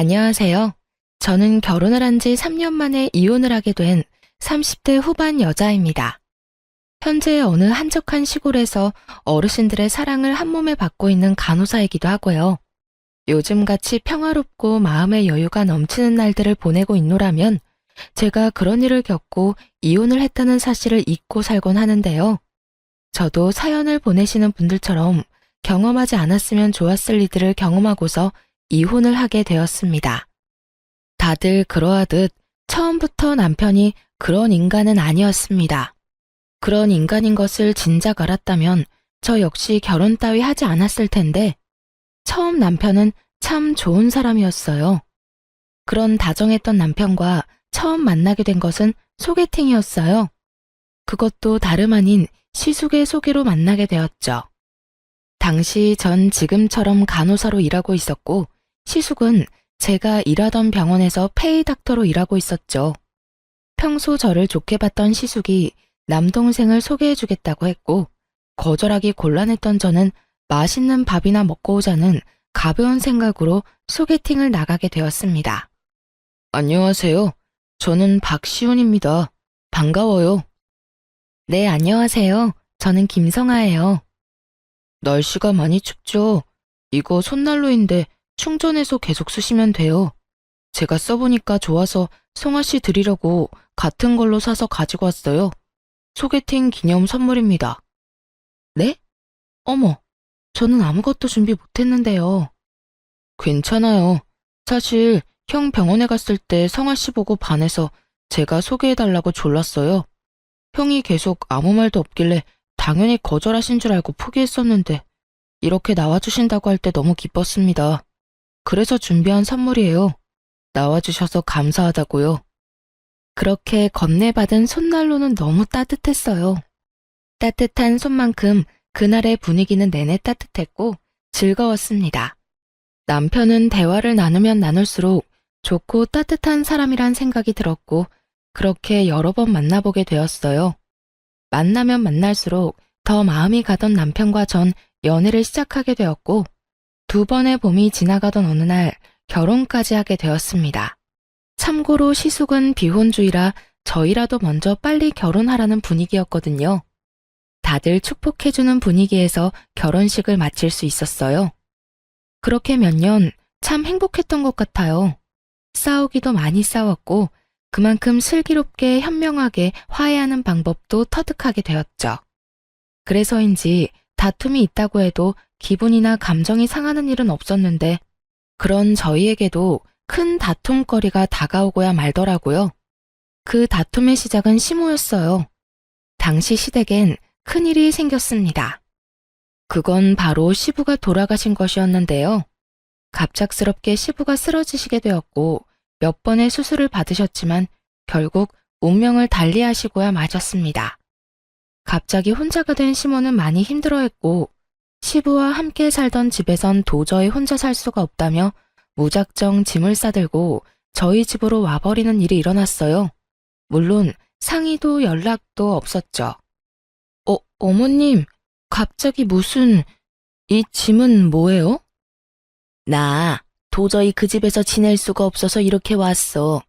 안녕하세요. 저는 결혼을 한 지 3년 만에 이혼을 하게 된 30대 후반 여자입니다. 현재 어느 한적한 시골에서 어르신들의 사랑을 한 몸에 받고 있는 간호사이기도 하고요. 요즘같이 평화롭고 마음의 여유가 넘치는 날들을 보내고 있노라면 제가 그런 일을 겪고 이혼을 했다는 사실을 잊고 살곤 하는데요. 저도 사연을 보내시는 분들처럼 경험하지 않았으면 좋았을 일들을 경험하고서 이혼을 하게 되었습니다. 다들 그러하듯 처음부터 남편이 그런 인간은 아니었습니다. 그런 인간인 것을 진작 알았다면 저 역시 결혼 따위 하지 않았을 텐데 처음 남편은 참 좋은 사람이었어요. 그런 다정했던 남편과 처음 만나게 된 것은 소개팅이었어요. 그것도 다름 아닌 시숙의 소개로 만나게 되었죠. 당시 전 지금처럼 간호사로 일하고 있었고 시숙은 제가 일하던 병원에서 페이 닥터로 일하고 있었죠. 평소 저를 좋게 봤던 시숙이 남동생을 소개해주겠다고 했고 거절하기 곤란했던 저는 맛있는 밥이나 먹고 오자는 가벼운 생각으로 소개팅을 나가게 되었습니다. 안녕하세요. 저는 박시훈입니다. 반가워요. 네, 안녕하세요. 저는 김성아예요. 날씨가 많이 춥죠? 이거 손난로인데 충전해서 계속 쓰시면 돼요. 제가 써보니까 좋아서 성아 씨 드리려고 같은 걸로 사서 가지고 왔어요. 소개팅 기념 선물입니다. 네? 어머, 저는 아무것도 준비 못했는데요. 괜찮아요. 사실 형 병원에 갔을 때 성아 씨 보고 반해서 제가 소개해달라고 졸랐어요. 형이 계속 아무 말도 없길래 당연히 거절하신 줄 알고 포기했었는데 이렇게 나와주신다고 할 때 너무 기뻤습니다. 그래서 준비한 선물이에요. 나와주셔서 감사하다고요. 그렇게 건네받은 손난로는 너무 따뜻했어요. 따뜻한 손만큼 그날의 분위기는 내내 따뜻했고 즐거웠습니다. 남편은 대화를 나누면 나눌수록 좋고 따뜻한 사람이란 생각이 들었고 그렇게 여러 번 만나보게 되었어요. 만나면 만날수록 더 마음이 가던 남편과 전 연애를 시작하게 되었고 2번의 봄이 지나가던 어느 날 결혼까지 하게 되었습니다. 참고로 시숙은 비혼주의라 저희라도 먼저 빨리 결혼하라는 분위기였거든요. 다들 축복해주는 분위기에서 결혼식을 마칠 수 있었어요. 그렇게 몇 년 참 행복했던 것 같아요. 싸우기도 많이 싸웠고 그만큼 슬기롭게 현명하게 화해하는 방법도 터득하게 되었죠. 그래서인지 다툼이 있다고 해도 기분이나 감정이 상하는 일은 없었는데 그런 저희에게도 큰 다툼거리가 다가오고야 말더라고요. 그 다툼의 시작은 시모였어요. 당시 시댁엔 큰일이 생겼습니다. 그건 바로 시부가 돌아가신 것이었는데요. 갑작스럽게 시부가 쓰러지시게 되었고 몇 번의 수술을 받으셨지만 결국 운명을 달리하시고야 마셨습니다. 갑자기 혼자가 된 시모는 많이 힘들어했고 시부와 함께 살던 집에선 도저히 혼자 살 수가 없다며 무작정 짐을 싸들고 저희 집으로 와버리는 일이 일어났어요. 물론 상의도 연락도 없었죠. 어머님, 갑자기 무슨... 이 짐은 뭐예요? 나 도저히 그 집에서 지낼 수가 없어서 이렇게 왔어.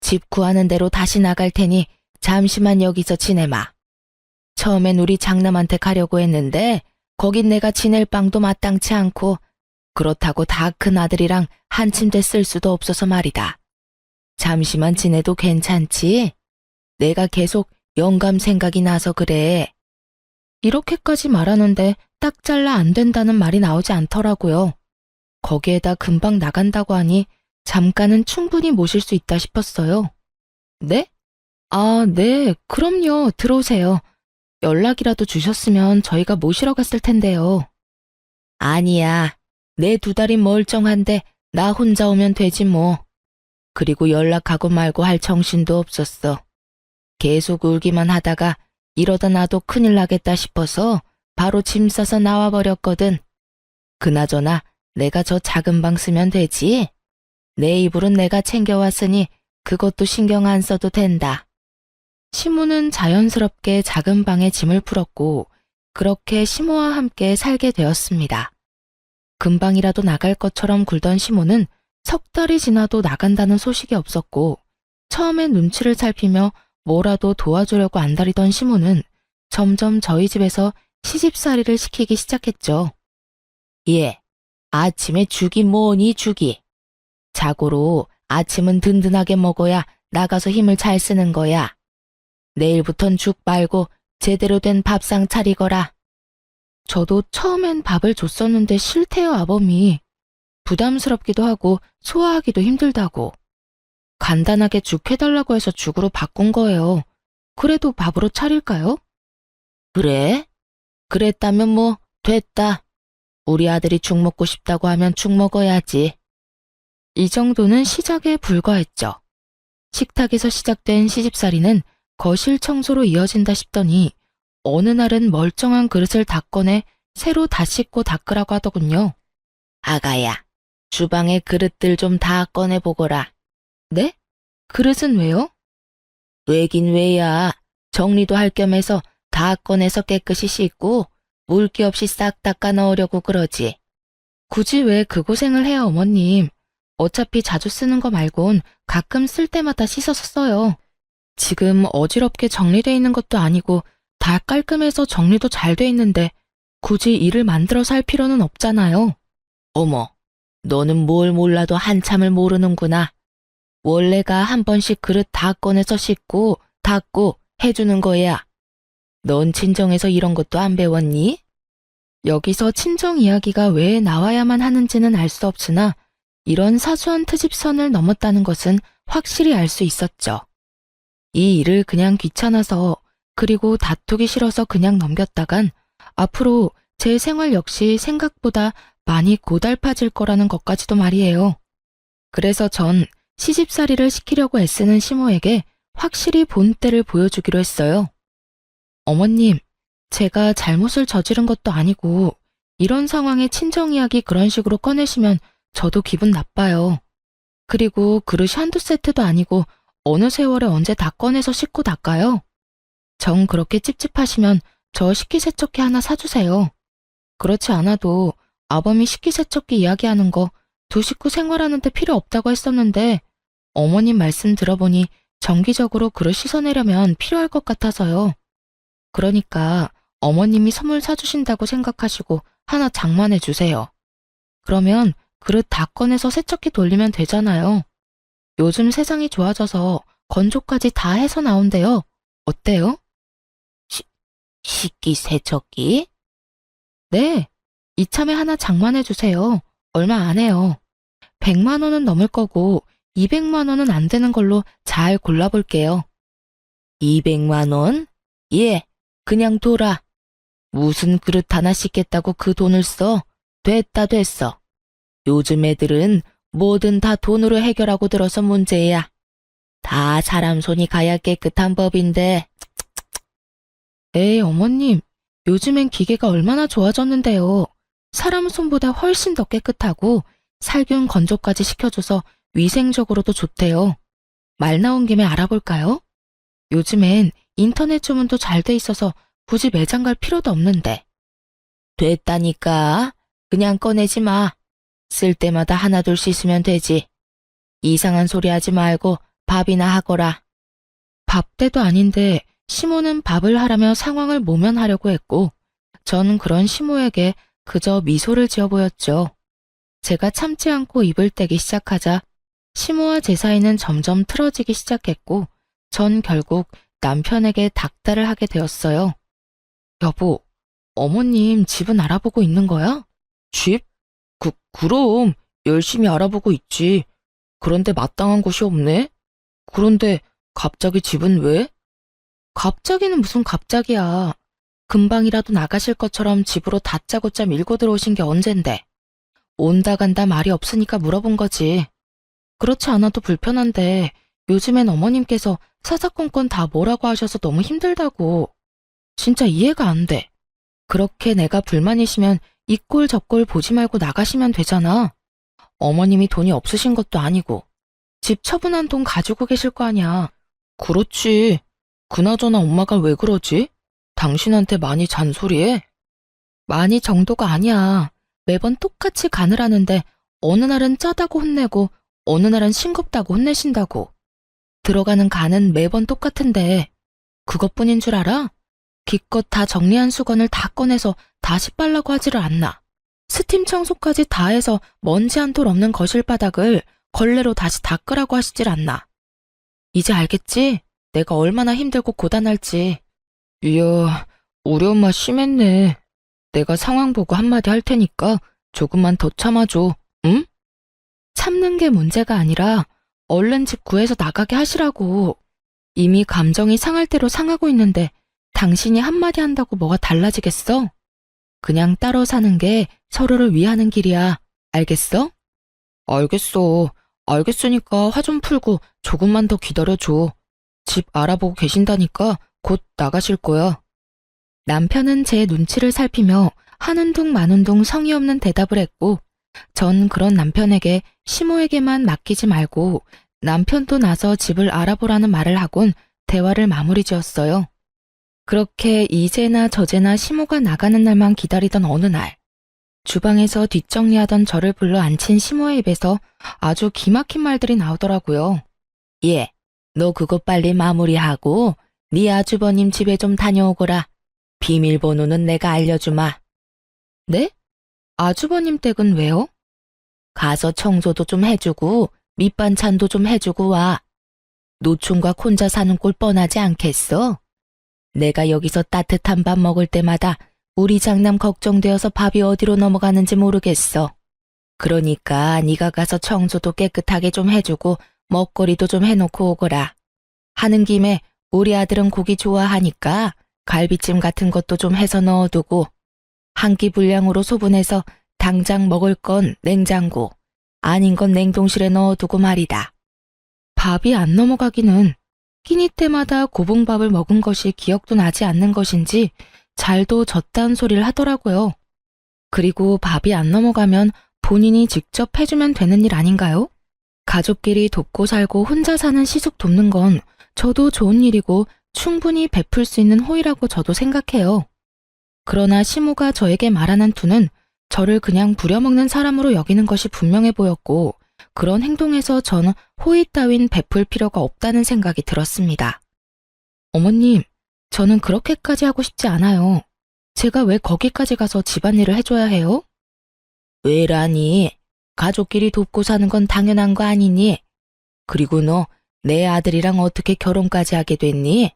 집 구하는 대로 다시 나갈 테니 잠시만 여기서 지내마. 처음엔 우리 장남한테 가려고 했는데 거긴 내가 지낼 방도 마땅치 않고 그렇다고 다 큰 아들이랑 한 침대 쓸 수도 없어서 말이다. 잠시만 지내도 괜찮지? 내가 계속 영감 생각이 나서 그래. 이렇게까지 말하는데 딱 잘라 안 된다는 말이 나오지 않더라고요. 거기에다 금방 나간다고 하니 잠깐은 충분히 모실 수 있다 싶었어요. 네? 아, 네, 그럼요. 들어오세요. 연락이라도 주셨으면 저희가 모시러 갔을 텐데요. 아니야. 내 2달이 멀쩡한데 나 혼자 오면 되지 뭐. 그리고 연락하고 말고 할 정신도 없었어. 계속 울기만 하다가 이러다 나도 큰일 나겠다 싶어서 바로 짐 싸서 나와버렸거든. 그나저나 내가 저 작은 방 쓰면 되지? 내 이불은 내가 챙겨왔으니 그것도 신경 안 써도 된다. 시모는 자연스럽게 작은 방에 짐을 풀었고 그렇게 시모와 함께 살게 되었습니다. 금방이라도 나갈 것처럼 굴던 시모는 석 달이 지나도 나간다는 소식이 없었고, 처음엔 눈치를 살피며 뭐라도 도와주려고 안달이던 시모는 점점 저희 집에서 시집살이를 시키기 시작했죠. 예, 아침에 죽이 뭐니 죽이. 자고로 아침은 든든하게 먹어야 나가서 힘을 잘 쓰는 거야. 내일부턴 죽 말고 제대로 된 밥상 차리거라. 저도 처음엔 밥을 줬었는데 싫대요, 아범이. 부담스럽기도 하고 소화하기도 힘들다고. 간단하게 죽 해달라고 해서 죽으로 바꾼 거예요. 그래도 밥으로 차릴까요? 그래? 그랬다면 뭐 됐다. 우리 아들이 죽 먹고 싶다고 하면 죽 먹어야지. 이 정도는 시작에 불과했죠. 식탁에서 시작된 시집살이는 거실 청소로 이어진다 싶더니 어느 날은 멀쩡한 그릇을 다 꺼내 새로 다 씻고 닦으라고 하더군요. 아가야, 주방에 그릇들 좀 다 꺼내보거라. 네? 그릇은 왜요? 왜긴 왜야. 정리도 할 겸해서 다 꺼내서 깨끗이 씻고 물기 없이 싹 닦아 넣으려고 그러지. 굳이 왜 그 고생을 해요, 어머님. 어차피 자주 쓰는 거 말곤 가끔 쓸 때마다 씻어서 써요. 지금 어지럽게 정리돼 있는 것도 아니고 다 깔끔해서 정리도 잘 돼 있는데 굳이 일을 만들어서 할 필요는 없잖아요. 어머, 너는 뭘 몰라도 한참을 모르는구나. 원래가 한 번씩 그릇 다 꺼내서 씻고 닦고 해주는 거야. 넌 친정에서 이런 것도 안 배웠니? 여기서 친정 이야기가 왜 나와야만 하는지는 알 수 없으나 이런 사소한 트집선을 넘었다는 것은 확실히 알 수 있었죠. 이 일을 그냥 귀찮아서 그리고 다투기 싫어서 그냥 넘겼다간 앞으로 제 생활 역시 생각보다 많이 고달파질 거라는 것까지도 말이에요. 그래서 전 시집살이를 시키려고 애쓰는 시모에게 확실히 본때를 보여주기로 했어요. 어머님, 제가 잘못을 저지른 것도 아니고 이런 상황에 친정 이야기 그런 식으로 꺼내시면 저도 기분 나빠요. 그리고 그릇이 한두 세트도 아니고 어느 세월에 언제 다 꺼내서 씻고 닦아요? 정 그렇게 찝찝하시면 저 식기세척기 하나 사주세요. 그렇지 않아도 아범이 식기세척기 이야기하는 거 두 식구 생활하는데 필요 없다고 했었는데 어머님 말씀 들어보니 정기적으로 그릇 씻어내려면 필요할 것 같아서요. 그러니까 어머님이 선물 사주신다고 생각하시고 하나 장만해 주세요. 그러면 그릇 다 꺼내서 세척기 돌리면 되잖아요. 요즘 세상이 좋아져서 건조까지 다 해서 나온대요. 어때요? 식기세척기? 네, 이참에 하나 장만해 주세요. 얼마 안 해요. 100만 원은 넘을 거고 200만 원은 안 되는 걸로 잘 골라볼게요. 200만 원? 예, 그냥 둬라. 무슨 그릇 하나 씻겠다고 그 돈을 써? 됐어. 요즘 애들은 뭐든 다 돈으로 해결하고 들어서 문제야. 다 사람 손이 가야 깨끗한 법인데. 에이, 어머님. 요즘엔 기계가 얼마나 좋아졌는데요. 사람 손보다 훨씬 더 깨끗하고 살균 건조까지 시켜줘서 위생적으로도 좋대요. 말 나온 김에 알아볼까요? 요즘엔 인터넷 주문도 잘 돼 있어서 굳이 매장 갈 필요도 없는데. 됐다니까. 그냥 꺼내지 마. 쓸 때마다 하나둘 씻으면 되지. 이상한 소리 하지 말고 밥이나 하거라. 밥 때도 아닌데 시모는 밥을 하라며 상황을 모면하려고 했고 전 그런 시모에게 그저 미소를 지어 보였죠. 제가 참지 않고 입을 떼기 시작하자 시모와 제 사이는 점점 틀어지기 시작했고 전 결국 남편에게 닥달을 하게 되었어요. 여보, 어머님 집은 알아보고 있는 거야? 집? 그럼 열심히 알아보고 있지. 그런데 마땅한 곳이 없네? 그런데 갑자기 집은 왜? 갑자기는 무슨 갑자기야. 금방이라도 나가실 것처럼 집으로 다짜고짜 밀고 들어오신 게 언젠데. 온다 간다 말이 없으니까 물어본 거지. 그렇지 않아도 불편한데 요즘엔 어머님께서 사사건건 다 뭐라고 하셔서 너무 힘들다고. 진짜 이해가 안 돼. 그렇게 내가 불만이시면 이 꼴 저 꼴 보지 말고 나가시면 되잖아. 어머님이 돈이 없으신 것도 아니고 집 처분한 돈 가지고 계실 거 아니야. 그렇지. 그나저나 엄마가 왜 그러지? 당신한테 많이 잔소리해? 많이 정도가 아니야. 매번 똑같이 간을 하는데 어느 날은 짜다고 혼내고 어느 날은 싱겁다고 혼내신다고. 들어가는 간은 매번 똑같은데 그것뿐인 줄 알아? 기껏 다 정리한 수건을 다 꺼내서 다시 빨라고 하지를 않나. 스팀 청소까지 다 해서 먼지 한 톨 없는 거실 바닥을 걸레로 다시 닦으라고 하시질 않나. 이제 알겠지? 내가 얼마나 힘들고 고단할지. 이야, 우리 엄마 심했네. 내가 상황 보고 한마디 할 테니까 조금만 더 참아줘, 응? 참는 게 문제가 아니라 얼른 집 구해서 나가게 하시라고. 이미 감정이 상할 대로 상하고 있는데 당신이 한마디 한다고 뭐가 달라지겠어? 그냥 따로 사는 게 서로를 위하는 길이야. 알겠어? 알겠어. 알겠으니까 화 좀 풀고 조금만 더 기다려줘. 집 알아보고 계신다니까 곧 나가실 거야. 남편은 제 눈치를 살피며 하는 둥 마는 둥 성의 없는 대답을 했고, 전 그런 남편에게 시모에게만 맡기지 말고 남편도 나서 집을 알아보라는 말을 하곤 대화를 마무리 지었어요. 그렇게 이제나 저제나 시모가 나가는 날만 기다리던 어느 날, 주방에서 뒷정리하던 저를 불러 앉힌 시모의 입에서 아주 기막힌 말들이 나오더라고요. 예, 너 그거 빨리 마무리하고 네 아주버님 집에 좀 다녀오거라. 비밀번호는 내가 알려주마. 네? 아주버님 댁은 왜요? 가서 청소도 좀 해주고 밑반찬도 좀 해주고 와. 노총각 혼자 사는 꼴 뻔하지 않겠어? 내가 여기서 따뜻한 밥 먹을 때마다 우리 장남 걱정되어서 밥이 어디로 넘어가는지 모르겠어. 그러니까 네가 가서 청소도 깨끗하게 좀 해주고 먹거리도 좀 해놓고 오거라. 하는 김에 우리 아들은 고기 좋아하니까 갈비찜 같은 것도 좀 해서 넣어두고, 한 끼 분량으로 소분해서 당장 먹을 건 냉장고, 아닌 건 냉동실에 넣어두고 말이다. 밥이 안 넘어가기는 끼니 때마다 고봉밥을 먹은 것이 기억도 나지 않는 것인지 잘도 졌다는 소리를 하더라고요. 그리고 밥이 안 넘어가면 본인이 직접 해주면 되는 일 아닌가요? 가족끼리 돕고 살고 혼자 사는 시숙 돕는 건 저도 좋은 일이고 충분히 베풀 수 있는 호의라고 저도 생각해요. 그러나 시모가 저에게 말하는 투는 저를 그냥 부려먹는 사람으로 여기는 것이 분명해 보였고, 그런 행동에서 저는 호의 따윈 베풀 필요가 없다는 생각이 들었습니다. 어머님, 저는 그렇게까지 하고 싶지 않아요. 제가 왜 거기까지 가서 집안일을 해줘야 해요? 왜라니? 가족끼리 돕고 사는 건 당연한 거 아니니? 그리고 너 내 아들이랑 어떻게 결혼까지 하게 됐니?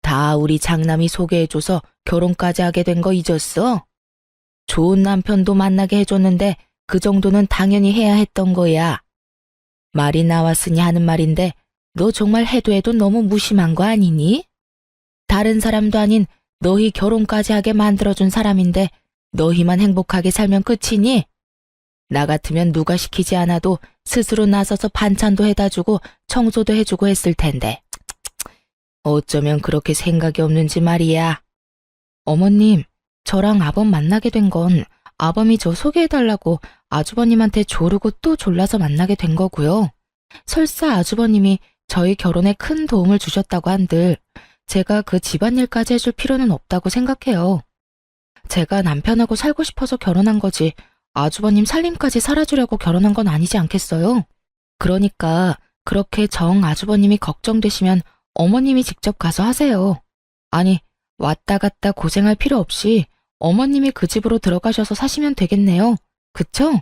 다 우리 장남이 소개해줘서 결혼까지 하게 된 거 잊었어? 좋은 남편도 만나게 해줬는데 그 정도는 당연히 해야 했던 거야. 말이 나왔으니 하는 말인데 너 정말 해도 해도 너무 무심한 거 아니니? 다른 사람도 아닌 너희 결혼까지 하게 만들어준 사람인데 너희만 행복하게 살면 끝이니? 나 같으면 누가 시키지 않아도 스스로 나서서 반찬도 해다 주고 청소도 해주고 했을 텐데. 어쩌면 그렇게 생각이 없는지 말이야. 어머님, 저랑 아범 만나게 된 건 아범이 저 소개해달라고 아주버님한테 조르고 또 졸라서 만나게 된 거고요. 설사 아주버님이 저희 결혼에 큰 도움을 주셨다고 한들 제가 그 집안일까지 해줄 필요는 없다고 생각해요. 제가 남편하고 살고 싶어서 결혼한 거지 아주버님 살림까지 살아주려고 결혼한 건 아니지 않겠어요? 그러니까 그렇게 정 아주버님이 걱정되시면 어머님이 직접 가서 하세요. 아니, 왔다 갔다 고생할 필요 없이 어머님이 그 집으로 들어가셔서 사시면 되겠네요. 그쵸?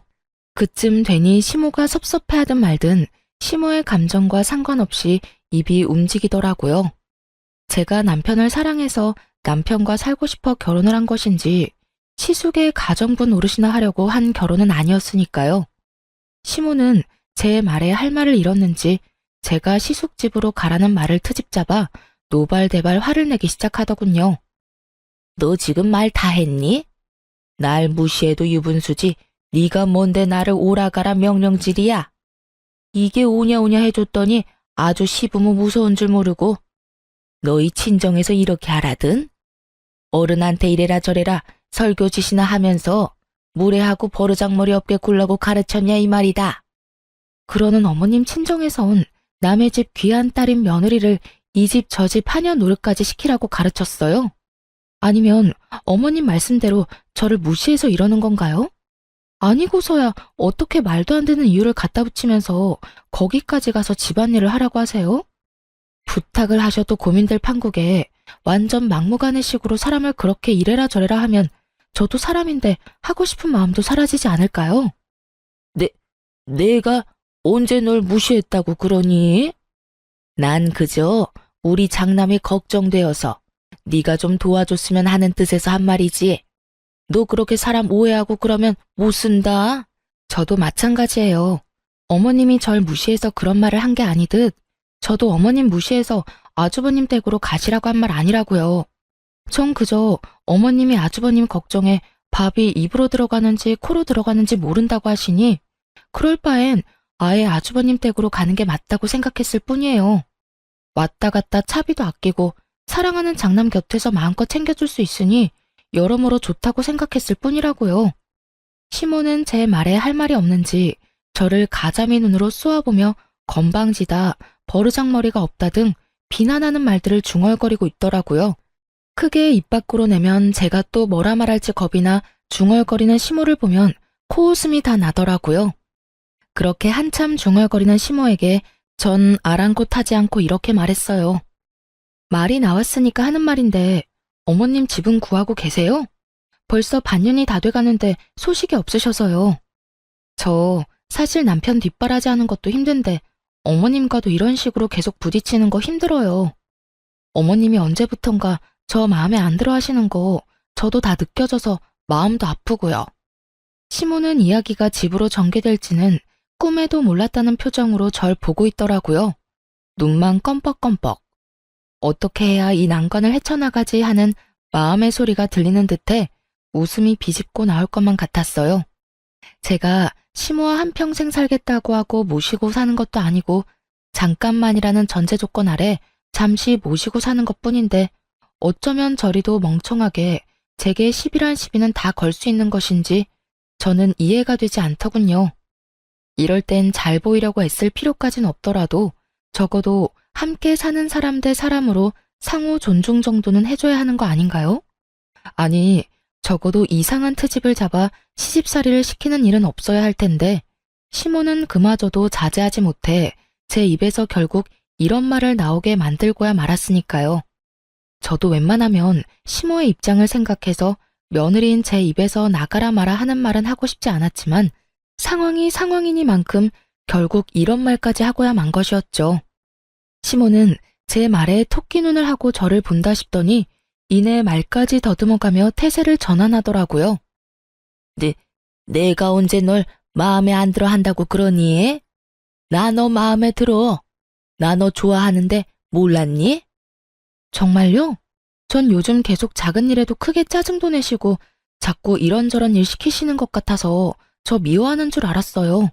그쯤 되니 시모가 섭섭해하든 말든 시모의 감정과 상관없이 입이 움직이더라고요. 제가 남편을 사랑해서 남편과 살고 싶어 결혼을 한 것인지 시숙의 가정부 노릇이나 하려고 한 결혼은 아니었으니까요. 시모는 제 말에 할 말을 잃었는지 제가 시숙 집으로 가라는 말을 트집잡아 노발대발 화를 내기 시작하더군요. 너 지금 말 다 했니? 날 무시해도 유분수지 네가 뭔데 나를 오라가라 명령질이야. 이게 오냐오냐 해줬더니 아주 시부모 무서운 줄 모르고 너희 친정에서 이렇게 하라든? 어른한테 이래라 저래라 설교짓이나 하면서 무례하고 버르장머리 없게 굴라고 가르쳤냐 이 말이다. 그러는 어머님 친정에선 남의 집 귀한 딸인 며느리를 이 집 저 집 하녀 노릇까지 시키라고 가르쳤어요? 아니면 어머님 말씀대로 저를 무시해서 이러는 건가요? 아니고서야 어떻게 말도 안 되는 이유를 갖다 붙이면서 거기까지 가서 집안일을 하라고 하세요? 부탁을 하셔도 고민될 판국에 완전 막무가내식으로 사람을 그렇게 이래라 저래라 하면 저도 사람인데 하고 싶은 마음도 사라지지 않을까요? 내가 언제 널 무시했다고 그러니? 난 그저 우리 장남이 걱정되어서 네가 좀 도와줬으면 하는 뜻에서 한 말이지. 너 그렇게 사람 오해하고 그러면 못 쓴다. 저도 마찬가지예요. 어머님이 절 무시해서 그런 말을 한 게 아니듯 저도 어머님 무시해서 아주버님 댁으로 가시라고 한 말 아니라고요. 전 그저 어머님이 아주버님 걱정에 밥이 입으로 들어가는지 코로 들어가는지 모른다고 하시니 그럴 바엔 아예 아주버님 댁으로 가는 게 맞다고 생각했을 뿐이에요. 왔다 갔다 차비도 아끼고 사랑하는 장남 곁에서 마음껏 챙겨줄 수 있으니 여러모로 좋다고 생각했을 뿐이라고요. 시모는 제 말에 할 말이 없는지 저를 가자미 눈으로 쏘아보며 건방지다, 버르장머리가 없다 등 비난하는 말들을 중얼거리고 있더라고요. 크게 입 밖으로 내면 제가 또 뭐라 말할지 겁이나 중얼거리는 시모를 보면 코웃음이 다 나더라고요. 그렇게 한참 중얼거리는 시모에게 전 아랑곳하지 않고 이렇게 말했어요. 말이 나왔으니까 하는 말인데 어머님 집은 구하고 계세요? 벌써 반년이 다 돼가는데 소식이 없으셔서요. 저 사실 남편 뒷바라지 하는 것도 힘든데 어머님과도 이런 식으로 계속 부딪히는 거 힘들어요. 어머님이 언제부턴가 저 마음에 안 들어 하시는 거 저도 다 느껴져서 마음도 아프고요. 시모는 이야기가 집으로 전개될지는 꿈에도 몰랐다는 표정으로 절 보고 있더라고요. 눈만 껌뻑껌뻑. 어떻게 해야 이 난관을 헤쳐나가지 하는 마음의 소리가 들리는 듯해 웃음이 비집고 나올 것만 같았어요. 제가 시모와 한평생 살겠다고 하고 모시고 사는 것도 아니고 잠깐만이라는 전제 조건 아래 잠시 모시고 사는 것뿐인데 어쩌면 저리도 멍청하게 제게 10이란 시비는 다 걸 수 있는 것인지 저는 이해가 되지 않더군요. 이럴 땐 잘 보이려고 애쓸 필요까진 없더라도 적어도 함께 사는 사람 대 사람으로 상호 존중 정도는 해줘야 하는 거 아닌가요? 아니, 적어도 이상한 트집을 잡아 시집살이를 시키는 일은 없어야 할 텐데 시모는 그마저도 자제하지 못해 제 입에서 결국 이런 말을 나오게 만들고야 말았으니까요. 저도 웬만하면 시모의 입장을 생각해서 며느리인 제 입에서 나가라 마라 하는 말은 하고 싶지 않았지만 상황이 상황이니만큼 결국 이런 말까지 하고야 만 것이었죠. 시모는 제 말에 토끼 눈을 하고 저를 본다 싶더니 이내 말까지 더듬어가며 태세를 전환하더라고요. 내가 언제 널 마음에 안 들어 한다고 그러니? 나 너 마음에 들어. 나 너 좋아하는데 몰랐니? 정말요? 전 요즘 계속 작은 일에도 크게 짜증도 내시고 자꾸 이런저런 일 시키시는 것 같아서 저 미워하는 줄 알았어요.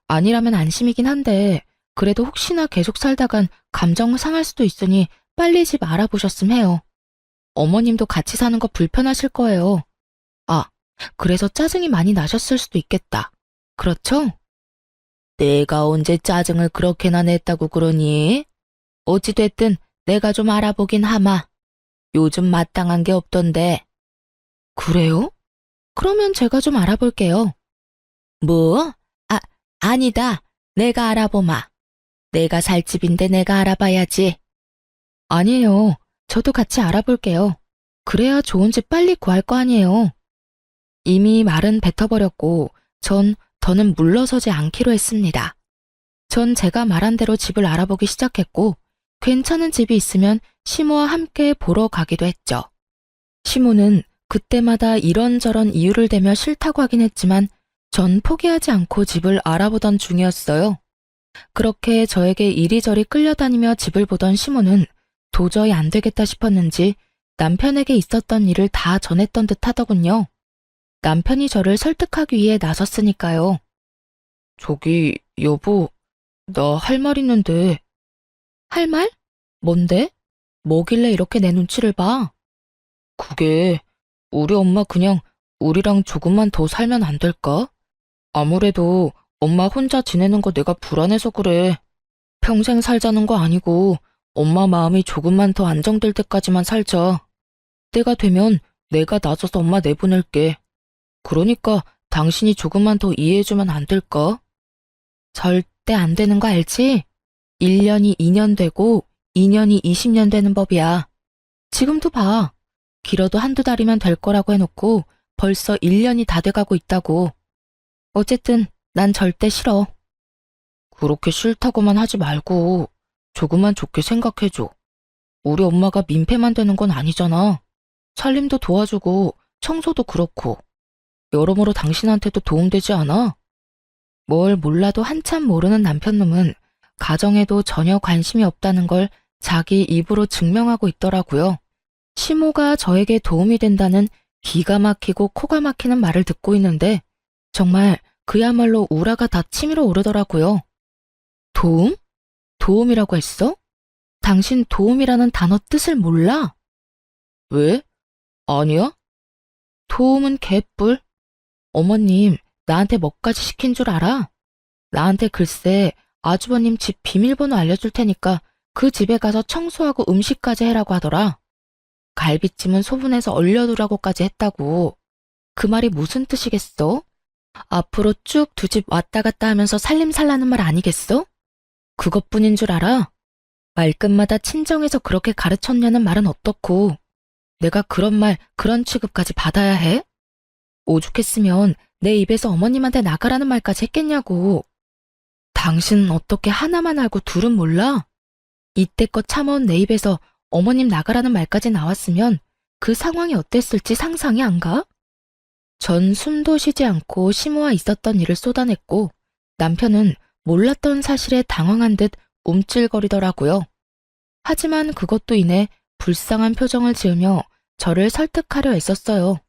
아니라면 안심이긴 한데 그래도 혹시나 계속 살다간 감정 상할 수도 있으니 빨리 집 알아보셨음 해요. 어머님도 같이 사는 거 불편하실 거예요. 아, 그래서 짜증이 많이 나셨을 수도 있겠다. 그렇죠? 내가 언제 짜증을 그렇게나 냈다고 그러니? 어찌됐든 내가 좀 알아보긴 하마. 요즘 마땅한 게 없던데. 그래요? 그러면 제가 좀 알아볼게요. 뭐? 아니다. 내가 알아보마. 내가 살 집인데 내가 알아봐야지. 아니에요. 저도 같이 알아볼게요. 그래야 좋은 집 빨리 구할 거 아니에요. 이미 말은 뱉어버렸고 전 더는 물러서지 않기로 했습니다. 전 제가 말한 대로 집을 알아보기 시작했고 괜찮은 집이 있으면 시모와 함께 보러 가기도 했죠. 시모는 그때마다 이런저런 이유를 대며 싫다고 하긴 했지만 전 포기하지 않고 집을 알아보던 중이었어요. 그렇게 저에게 이리저리 끌려다니며 집을 보던 시모는 도저히 안 되겠다 싶었는지 남편에게 있었던 일을 다 전했던 듯 하더군요. 남편이 저를 설득하기 위해 나섰으니까요. 저기, 여보, 나 할 말 있는데. 할 말? 뭔데? 뭐길래 이렇게 내 눈치를 봐? 그게 우리 엄마 그냥 우리랑 조금만 더 살면 안 될까? 아무래도 엄마 혼자 지내는 거 내가 불안해서 그래. 평생 살자는 거 아니고 엄마 마음이 조금만 더 안정될 때까지만 살자. 때가 되면 내가 나서서 엄마 내보낼게. 그러니까 당신이 조금만 더 이해해주면 안 될까? 절대 안 되는 거 알지? 1년이 2년 되고 2년이 20년 되는 법이야. 지금도 봐. 길어도 한두 달이면 될 거라고 해놓고 벌써 1년이 다 돼가고 있다고. 어쨌든 난 절대 싫어. 그렇게 싫다고만 하지 말고 조금만 좋게 생각해줘. 우리 엄마가 민폐만 되는 건 아니잖아. 살림도 도와주고 청소도 그렇고 여러모로 당신한테도 도움되지 않아? 뭘 몰라도 한참 모르는 남편놈은 가정에도 전혀 관심이 없다는 걸 자기 입으로 증명하고 있더라고요. 시모가 저에게 도움이 된다는 기가 막히고 코가 막히는 말을 듣고 있는데 정말 그야말로 우라가 다 치밀어 오르더라고요. 도움? 도움이라고 했어? 당신 도움이라는 단어 뜻을 몰라? 왜? 아니야? 도움은 개뿔. 어머님, 나한테 뭐까지 시킨 줄 알아? 나한테 글쎄 아주버님 집 비밀번호 알려줄 테니까 그 집에 가서 청소하고 음식까지 해라고 하더라. 갈비찜은 소분해서 얼려두라고까지 했다고. 그 말이 무슨 뜻이겠어? 앞으로 쭉 두 집 왔다 갔다 하면서 살림살라는 말 아니겠어? 그것뿐인 줄 알아? 말끝마다 친정에서 그렇게 가르쳤냐는 말은 어떻고 내가 그런 말, 그런 취급까지 받아야 해? 오죽했으면 내 입에서 어머님한테 나가라는 말까지 했겠냐고. 당신은 어떻게 하나만 알고 둘은 몰라? 이때껏 참아온 내 입에서 어머님 나가라는 말까지 나왔으면 그 상황이 어땠을지 상상이 안 가? 전 숨도 쉬지 않고 시모와 있었던 일을 쏟아냈고 남편은 몰랐던 사실에 당황한 듯 움찔거리더라고요. 하지만 그것도 인해 불쌍한 표정을 지으며 저를 설득하려 애썼어요.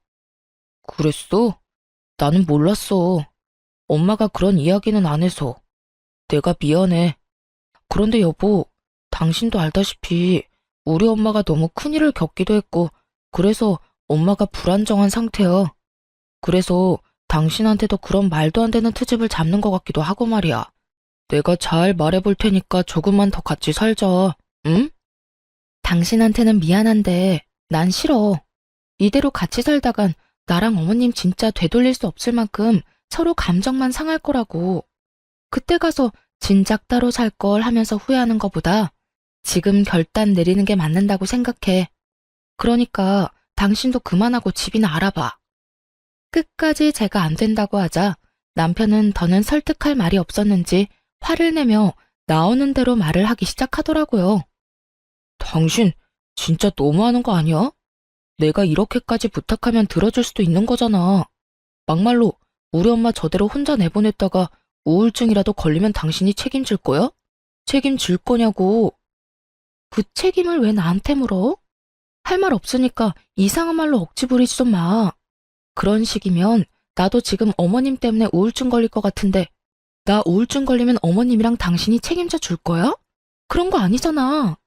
그랬어? 나는 몰랐어. 엄마가 그런 이야기는 안 해서. 내가 미안해. 그런데 여보, 당신도 알다시피 우리 엄마가 너무 큰일을 겪기도 했고 그래서 엄마가 불안정한 상태야. 그래서 당신한테도 그런 말도 안 되는 트집을 잡는 것 같기도 하고 말이야. 내가 잘 말해볼 테니까 조금만 더 같이 살자. 응? 당신한테는 미안한데 난 싫어. 이대로 같이 살다간 나랑 어머님 진짜 되돌릴 수 없을 만큼 서로 감정만 상할 거라고. 그때 가서 진작 따로 살 걸 하면서 후회하는 것보다 지금 결단 내리는 게 맞는다고 생각해. 그러니까 당신도 그만하고 집이나 알아봐. 끝까지 제가 안 된다고 하자 남편은 더는 설득할 말이 없었는지 화를 내며 나오는 대로 말을 하기 시작하더라고요. 당신 진짜 너무하는 거 아니야? 내가 이렇게까지 부탁하면 들어줄 수도 있는 거잖아. 막말로 우리 엄마 저대로 혼자 내보냈다가 우울증이라도 걸리면 당신이 책임질 거야? 책임질 거냐고. 그 책임을 왜 나한테 물어? 할 말 없으니까 이상한 말로 억지 부리지 좀 마. 그런 식이면 나도 지금 어머님 때문에 우울증 걸릴 것 같은데 나 우울증 걸리면 어머님이랑 당신이 책임져 줄 거야? 그런 거 아니잖아.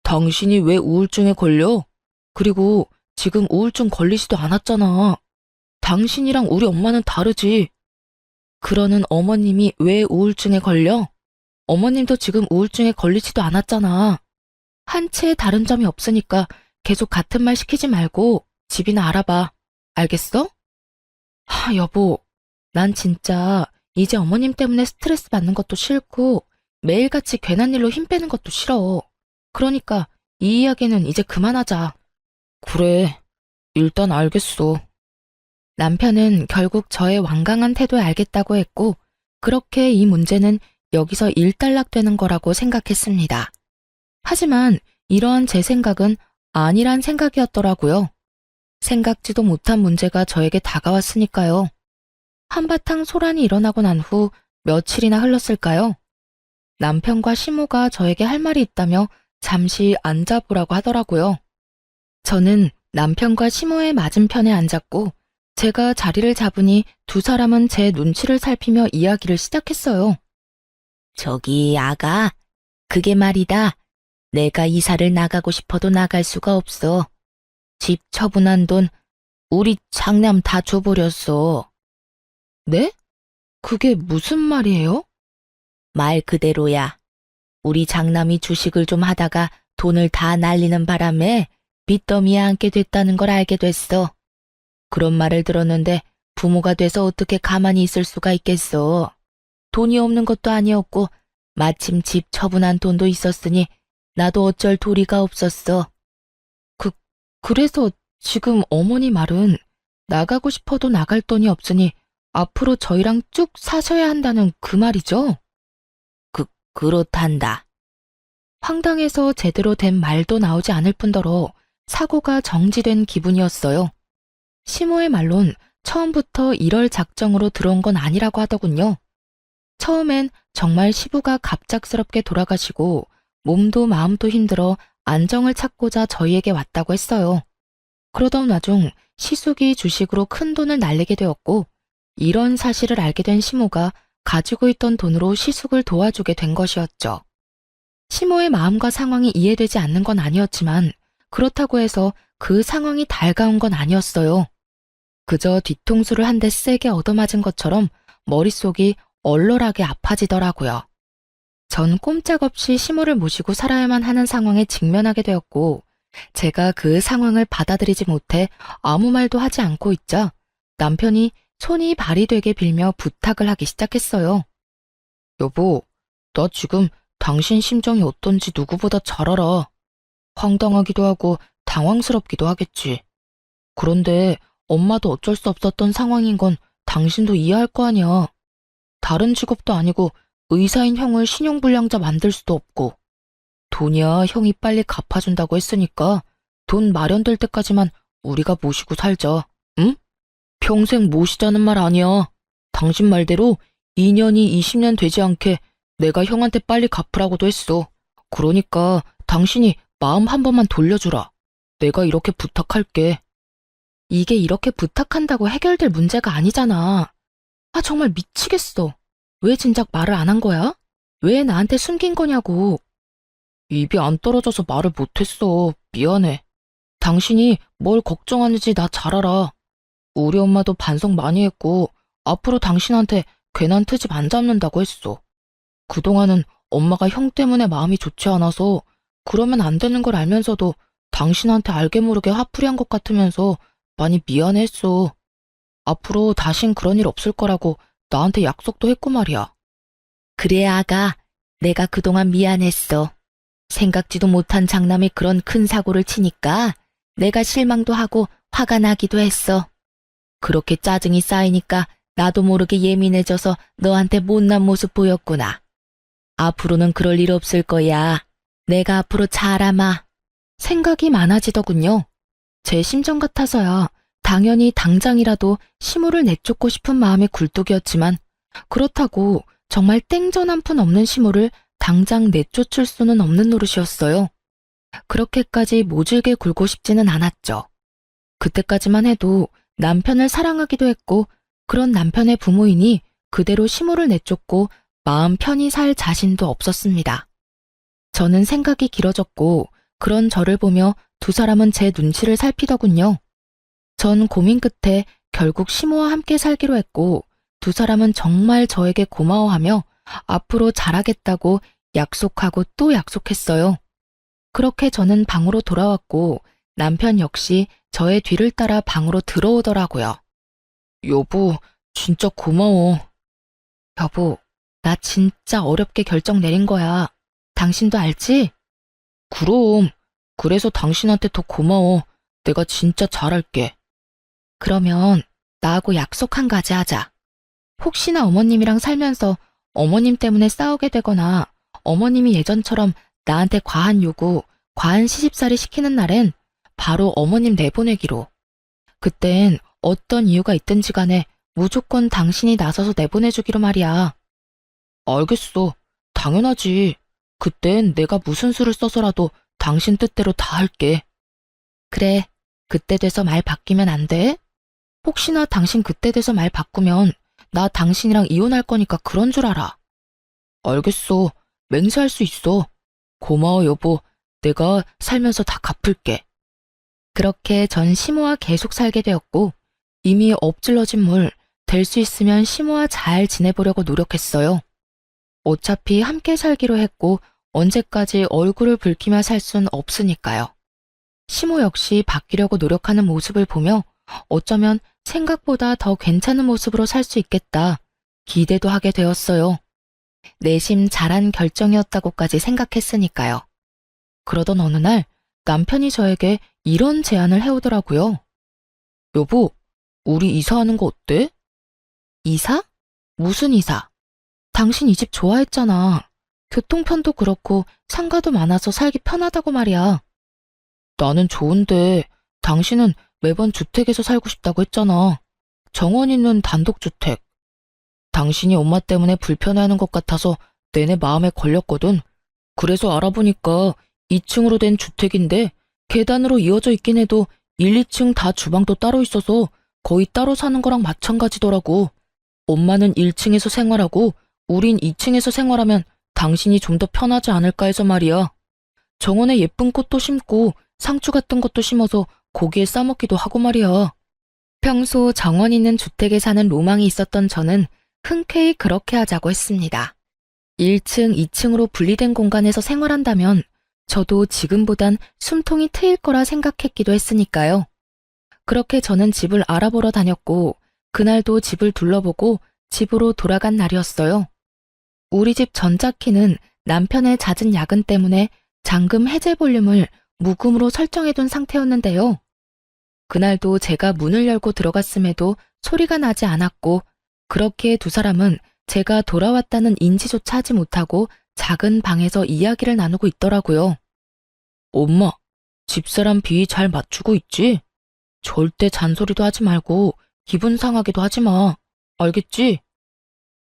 당신이 왜 우울증에 걸려? 그리고 지금 우울증 걸리지도 않았잖아. 당신이랑 우리 엄마는 다르지. 그러는 어머님이 왜 우울증에 걸려? 어머님도 지금 우울증에 걸리지도 않았잖아. 한 채에 다른 점이 없으니까 계속 같은 말 시키지 말고 집이나 알아봐. 알겠어? 여보, 난 진짜 이제 어머님 때문에 스트레스 받는 것도 싫고 매일같이 괜한 일로 힘 빼는 것도 싫어. 그러니까 이 이야기는 이제 그만하자. 그래, 일단 알겠어. 남편은 결국 저의 완강한 태도에 알겠다고 했고 그렇게 이 문제는 여기서 일단락되는 거라고 생각했습니다. 하지만 이러한 제 생각은 아니란 생각이었더라고요. 생각지도 못한 문제가 저에게 다가왔으니까요. 한바탕 소란이 일어나고 난 후 며칠이나 흘렀을까요? 남편과 시모가 저에게 할 말이 있다며 잠시 앉아보라고 하더라고요. 저는 남편과 시모의 맞은편에 앉았고 제가 자리를 잡으니 두 사람은 제 눈치를 살피며 이야기를 시작했어요. 저기 아가, 그게 말이다. 내가 이사를 나가고 싶어도 나갈 수가 없어. 집 처분한 돈 우리 장남 다 줘버렸어. 네? 그게 무슨 말이에요? 말 그대로야. 우리 장남이 주식을 좀 하다가 돈을 다 날리는 바람에 빚더미에 앉게 됐다는 걸 알게 됐어. 그런 말을 들었는데 부모가 돼서 어떻게 가만히 있을 수가 있겠어. 돈이 없는 것도 아니었고 마침 집 처분한 돈도 있었으니 나도 어쩔 도리가 없었어. 그래서 지금 어머니 말은 나가고 싶어도 나갈 돈이 없으니 앞으로 저희랑 쭉 사셔야 한다는 그 말이죠? 그렇단다. 황당해서 제대로 된 말도 나오지 않을 뿐더러 사고가 정지된 기분이었어요. 시모의 말론 처음부터 이럴 작정으로 들어온 건 아니라고 하더군요. 처음엔 정말 시부가 갑작스럽게 돌아가시고 몸도 마음도 힘들어 안정을 찾고자 저희에게 왔다고 했어요. 그러던 와중 시숙이 주식으로 큰 돈을 날리게 되었고 이런 사실을 알게 된 시모가 가지고 있던 돈으로 시숙을 도와주게 된 것이었죠. 시모의 마음과 상황이 이해되지 않는 건 아니었지만 그렇다고 해서 그 상황이 달가운 건 아니었어요. 그저 뒤통수를 한 대 세게 얻어맞은 것처럼 머릿속이 얼얼하게 아파지더라고요. 전 꼼짝없이 시모를 모시고 살아야만 하는 상황에 직면하게 되었고 제가 그 상황을 받아들이지 못해 아무 말도 하지 않고 있자 남편이 손이 발이 되게 빌며 부탁을 하기 시작했어요. 여보, 나 지금 당신 심정이 어떤지 누구보다 잘 알아. 황당하기도 하고 당황스럽기도 하겠지. 그런데 엄마도 어쩔 수 없었던 상황인 건 당신도 이해할 거 아니야. 다른 직업도 아니고 의사인 형을 신용불량자 만들 수도 없고. 돈이야 형이 빨리 갚아준다고 했으니까 돈 마련될 때까지만 우리가 모시고 살자. 응? 평생 모시자는 말 아니야. 당신 말대로 2년이 20년 되지 않게 내가 형한테 빨리 갚으라고도 했어. 그러니까 당신이 마음 한 번만 돌려주라. 내가 이렇게 부탁할게. 이게 이렇게 부탁한다고 해결될 문제가 아니잖아. 아, 정말 미치겠어. 왜 진작 말을 안 한 거야? 왜 나한테 숨긴 거냐고. 입이 안 떨어져서 말을 못했어. 미안해. 당신이 뭘 걱정하는지 나 잘 알아. 우리 엄마도 반성 많이 했고 앞으로 당신한테 괜한 트집 안 잡는다고 했어. 그동안은 엄마가 형 때문에 마음이 좋지 않아서 그러면 안 되는 걸 알면서도 당신한테 알게 모르게 화풀이 한 것 같으면서 많이 미안했어. 앞으로 다신 그런 일 없을 거라고 나한테 약속도 했고 말이야. 그래 아가, 내가 그동안 미안했어. 생각지도 못한 장남이 그런 큰 사고를 치니까 내가 실망도 하고 화가 나기도 했어. 그렇게 짜증이 쌓이니까 나도 모르게 예민해져서 너한테 못난 모습 보였구나. 앞으로는 그럴 일 없을 거야. 내가 앞으로 잘아마. 생각이 많아지더군요. 제 심정 같아서야 당연히 당장이라도 시모를 내쫓고 싶은 마음이 굴뚝이었지만 그렇다고 정말 땡전 한 푼 없는 시모를 당장 내쫓을 수는 없는 노릇이었어요. 그렇게까지 모질게 굴고 싶지는 않았죠. 그때까지만 해도 남편을 사랑하기도 했고 그런 남편의 부모이니 그대로 시모를 내쫓고 마음 편히 살 자신도 없었습니다. 저는 생각이 길어졌고 그런 저를 보며 두 사람은 제 눈치를 살피더군요. 전 고민 끝에 결국 시모와 함께 살기로 했고 두 사람은 정말 저에게 고마워하며 앞으로 잘하겠다고 약속하고 또 약속했어요. 그렇게 저는 방으로 돌아왔고 남편 역시 저의 뒤를 따라 방으로 들어오더라고요. 여보, 진짜 고마워. 여보, 나 진짜 어렵게 결정 내린 거야. 당신도 알지? 그럼. 그래서 당신한테 더 고마워. 내가 진짜 잘할게. 그러면 나하고 약속 한 가지 하자. 혹시나 어머님이랑 살면서 어머님 때문에 싸우게 되거나 어머님이 예전처럼 나한테 과한 요구, 과한 시집살이 시키는 날엔 바로 어머님 내보내기로. 그땐 어떤 이유가 있든지 간에 무조건 당신이 나서서 내보내주기로 말이야. 알겠어. 당연하지. 그땐 내가 무슨 수를 써서라도 당신 뜻대로 다 할게. 그래. 그때 돼서 말 바뀌면 안 돼? 혹시나 당신 그때 돼서 말 바꾸면 나 당신이랑 이혼할 거니까 그런 줄 알아. 알겠어. 맹세할 수 있어. 고마워 여보. 내가 살면서 다 갚을게. 그렇게 전 시모와 계속 살게 되었고 이미 엎질러진 물, 될 수 있으면 시모와 잘 지내보려고 노력했어요. 어차피 함께 살기로 했고 언제까지 얼굴을 붉히며 살 순 없으니까요. 시모 역시 바뀌려고 노력하는 모습을 보며 어쩌면 생각보다 더 괜찮은 모습으로 살 수 있겠다. 기대도 하게 되었어요. 내심 잘한 결정이었다고까지 생각했으니까요. 그러던 어느 날 남편이 저에게 이런 제안을 해오더라고요. 여보, 우리 이사하는 거 어때? 이사? 무슨 이사? 당신 이 집 좋아했잖아. 교통편도 그렇고 상가도 많아서 살기 편하다고 말이야. 나는 좋은데 당신은 매번 주택에서 살고 싶다고 했잖아. 정원 있는 단독주택. 당신이 엄마 때문에 불편해하는 것 같아서 내내 마음에 걸렸거든. 그래서 알아보니까 2층으로 된 주택인데 계단으로 이어져 있긴 해도 1, 2층 다 주방도 따로 있어서 거의 따로 사는 거랑 마찬가지더라고. 엄마는 1층에서 생활하고 우린 2층에서 생활하면 당신이 좀 더 편하지 않을까 해서 말이야. 정원에 예쁜 꽃도 심고 상추 같은 것도 심어서 고기에 싸먹기도 하고 말이야. 평소 정원 있는 주택에 사는 로망이 있었던 저는 흔쾌히 그렇게 하자고 했습니다. 1층, 2층으로 분리된 공간에서 생활한다면 저도 지금보단 숨통이 트일 거라 생각했기도 했으니까요. 그렇게 저는 집을 알아보러 다녔고 그날도 집을 둘러보고 집으로 돌아간 날이었어요. 우리 집 전자키는 남편의 잦은 야근 때문에 잠금 해제 볼륨을 무금으로 설정해둔 상태였는데요. 그날도 제가 문을 열고 들어갔음에도 소리가 나지 않았고 그렇게 두 사람은 제가 돌아왔다는 인지조차 하지 못하고 작은 방에서 이야기를 나누고 있더라고요. 엄마, 집사람 비위 잘 맞추고 있지? 절대 잔소리도 하지 말고 기분 상하기도 하지 마. 알겠지?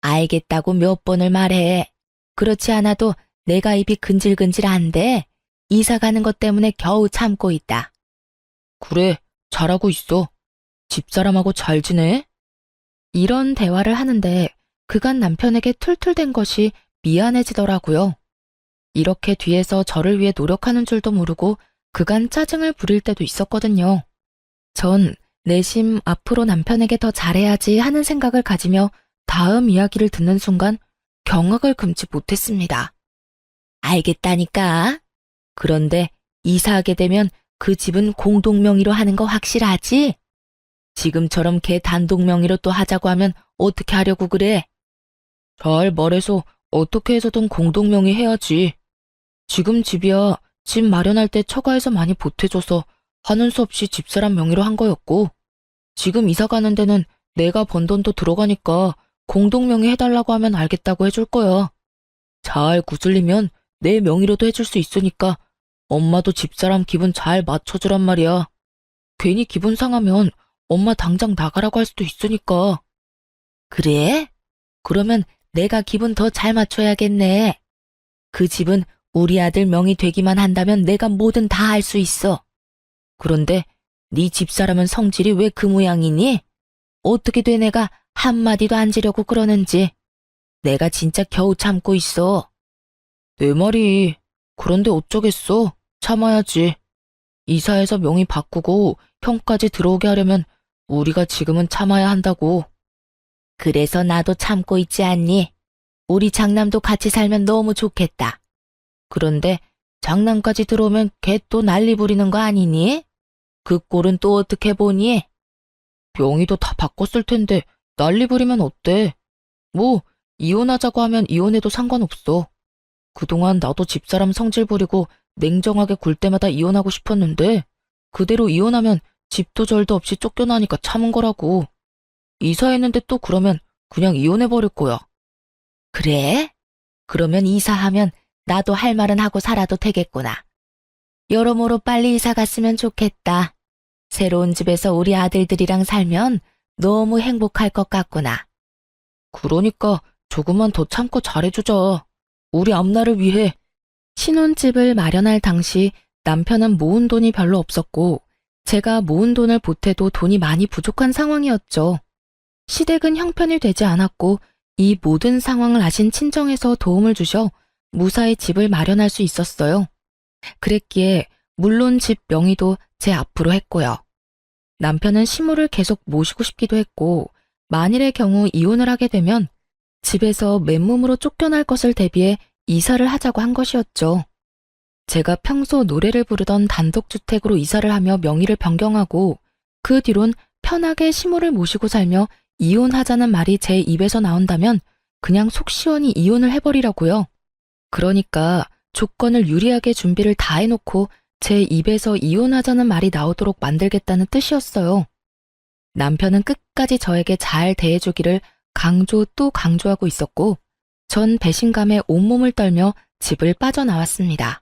알겠다고 몇 번을 말해. 그렇지 않아도 내가 입이 근질근질한데 이사 가는 것 때문에 겨우 참고 있다. 그래, 잘하고 있어. 집사람하고 잘 지내? 이런 대화를 하는데 그간 남편에게 툴툴댄 것이 미안해지더라고요. 이렇게 뒤에서 저를 위해 노력하는 줄도 모르고 그간 짜증을 부릴 때도 있었거든요. 전 내심 앞으로 남편에게 더 잘해야지 하는 생각을 가지며 다음 이야기를 듣는 순간 경악을 금치 못했습니다. 알겠다니까. 그런데 이사하게 되면 그 집은 공동명의로 하는 거 확실하지? 지금처럼 걔 단독명의로 또 하자고 하면 어떻게 하려고 그래? 잘 말해서 어떻게 해서든 공동명의 해야지. 지금 집이야 집 마련할 때 처가에서 많이 보태줘서 하는 수 없이 집사람 명의로 한 거였고 지금 이사 가는 데는 내가 번 돈도 들어가니까 공동명의 해달라고 하면 알겠다고 해줄 거야. 잘 구슬리면 내 명의로도 해줄 수 있으니까 엄마도 집사람 기분 잘 맞춰주란 말이야. 괜히 기분 상하면 엄마 당장 나가라고 할 수도 있으니까. 그래? 그러면 내가 기분 더 잘 맞춰야겠네. 그 집은 우리 아들 명의 되기만 한다면 내가 뭐든 다 할 수 있어. 그런데 네 집사람은 성질이 왜 그 모양이니? 어떻게 돼 내가 한마디도 안 지려고 그러는지. 내가 진짜 겨우 참고 있어. 내 말이. 그런데 어쩌겠어. 참아야지. 이사해서 명의 바꾸고 형까지 들어오게 하려면 우리가 지금은 참아야 한다고. 그래서 나도 참고 있지 않니? 우리 장남도 같이 살면 너무 좋겠다. 그런데 장남까지 들어오면 걔 또 난리 부리는 거 아니니? 그 꼴은 또 어떻게 보니? 명의도 다 바꿨을 텐데 난리 부리면 어때? 뭐 이혼하자고 하면 이혼해도 상관없어. 그동안 나도 집사람 성질 부리고 냉정하게 굴 때마다 이혼하고 싶었는데 그대로 이혼하면 집도 절도 없이 쫓겨나니까 참은 거라고. 이사했는데 또 그러면 그냥 이혼해버릴 거야. 그래? 그러면 이사하면 나도 할 말은 하고 살아도 되겠구나. 여러모로 빨리 이사 갔으면 좋겠다. 새로운 집에서 우리 아들들이랑 살면 너무 행복할 것 같구나. 그러니까 조금만 더 참고 잘해주자. 우리 앞날을 위해. 신혼집을 마련할 당시 남편은 모은 돈이 별로 없었고 제가 모은 돈을 보태도 돈이 많이 부족한 상황이었죠. 시댁은 형편이 되지 않았고 이 모든 상황을 아신 친정에서 도움을 주셔 무사히 집을 마련할 수 있었어요. 그랬기에 물론 집 명의도 제 앞으로 했고요. 남편은 시모를 계속 모시고 싶기도 했고 만일의 경우 이혼을 하게 되면 집에서 맨몸으로 쫓겨날 것을 대비해 이사를 하자고 한 것이었죠. 제가 평소 노래를 부르던 단독주택으로 이사를 하며 명의를 변경하고 그 뒤론 편하게 시모를 모시고 살며 이혼하자는 말이 제 입에서 나온다면 그냥 속 시원히 이혼을 해버리라고요. 그러니까 조건을 유리하게 준비를 다 해놓고 제 입에서 이혼하자는 말이 나오도록 만들겠다는 뜻이었어요. 남편은 끝까지 저에게 잘 대해주기를 강조 또 강조하고 있었고, 전 배신감에 온몸을 떨며 집을 빠져나왔습니다.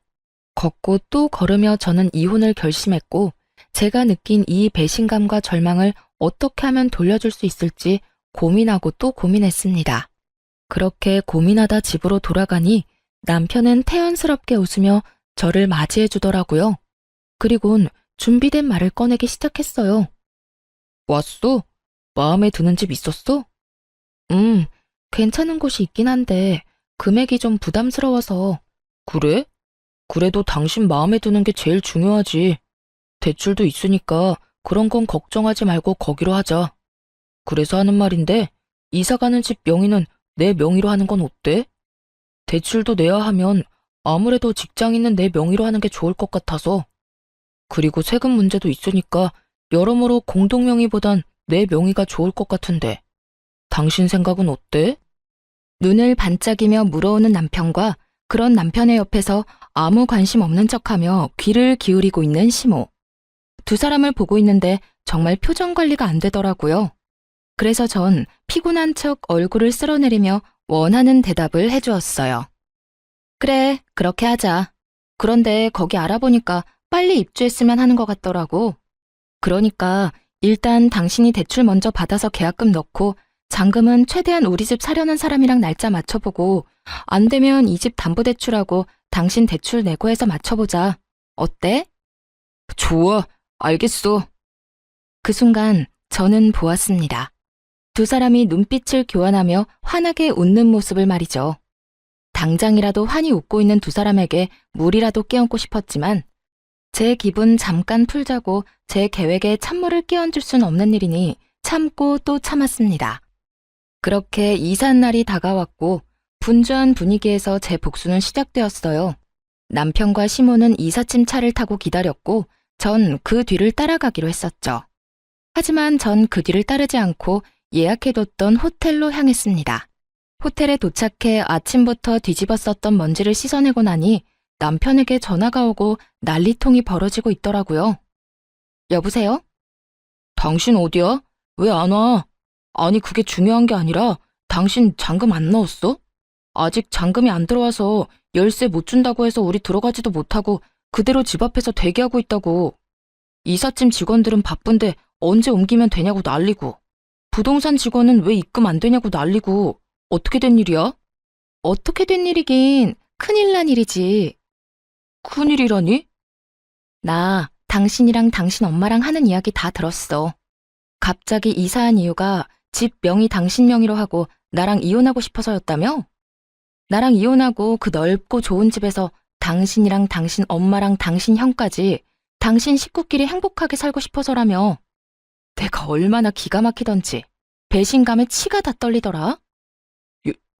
걷고 또 걸으며 저는 이혼을 결심했고, 제가 느낀 이 배신감과 절망을 어떻게 하면 돌려줄 수 있을지 고민하고 또 고민했습니다. 그렇게 고민하다 집으로 돌아가니 남편은 태연스럽게 웃으며 저를 맞이해 주더라고요. 그리곤 준비된 말을 꺼내기 시작했어요. 왔어? 마음에 드는 집 있었어? 괜찮은 곳이 있긴 한데 금액이 좀 부담스러워서. 그래? 그래도 당신 마음에 드는 게 제일 중요하지. 대출도 있으니까 그런 건 걱정하지 말고 거기로 하자. 그래서 하는 말인데 이사 가는 집 명의는 내 명의로 하는 건 어때? 대출도 내야 하면 아무래도 직장 있는 내 명의로 하는 게 좋을 것 같아서. 그리고 세금 문제도 있으니까 여러모로 공동 명의보단 내 명의가 좋을 것 같은데. 당신 생각은 어때? 눈을 반짝이며 물어오는 남편과 그런 남편의 옆에서 아무 관심 없는 척하며 귀를 기울이고 있는 시모. 두 사람을 보고 있는데 정말 표정 관리가 안 되더라고요. 그래서 전 피곤한 척 얼굴을 쓸어내리며 원하는 대답을 해주었어요. 그래, 그렇게 하자. 그런데 거기 알아보니까 빨리 입주했으면 하는 것 같더라고. 그러니까 일단 당신이 대출 먼저 받아서 계약금 넣고 잔금은 최대한 우리 집 사려는 사람이랑 날짜 맞춰보고 안 되면 이 집 담보대출하고 당신 대출 내고 해서 맞춰보자. 어때? 좋아, 알겠어. 그 순간 저는 보았습니다. 두 사람이 눈빛을 교환하며 환하게 웃는 모습을 말이죠. 당장이라도 환히 웃고 있는 두 사람에게 물이라도 끼얹고 싶었지만 제 기분 잠깐 풀자고 제 계획에 찬물을 끼얹을 순 없는 일이니 참고 또 참았습니다. 그렇게 이삿 날이 다가왔고 분주한 분위기에서 제 복수는 시작되었어요. 남편과 시모는 이삿짐 차를 타고 기다렸고 전 그 뒤를 따라가기로 했었죠. 하지만 전 그 뒤를 따르지 않고 예약해뒀던 호텔로 향했습니다. 호텔에 도착해 아침부터 뒤집어 썼던 먼지를 씻어내고 나니 남편에게 전화가 오고 난리통이 벌어지고 있더라고요. 여보세요? 당신 어디야? 왜 안 와? 아니 그게 중요한 게 아니라 당신 잔금 안 넣었어? 아직 잔금이 안 들어와서 열쇠 못 준다고 해서 우리 들어가지도 못하고 그대로 집 앞에서 대기하고 있다고. 이삿짐 직원들은 바쁜데 언제 옮기면 되냐고 난리고. 부동산 직원은 왜 입금 안 되냐고 난리고. 어떻게 된 일이야? 어떻게 된 일이긴 큰일 난 일이지. 큰일이라니? 나 당신이랑 당신 엄마랑 하는 이야기 다 들었어. 갑자기 이사한 이유가 집 명의 당신 명의로 하고 나랑 이혼하고 싶어서였다며? 나랑 이혼하고 그 넓고 좋은 집에서 당신이랑 당신 엄마랑 당신 형까지 당신 식구끼리 행복하게 살고 싶어서라며. 내가 얼마나 기가 막히던지 배신감에 치가 다 떨리더라.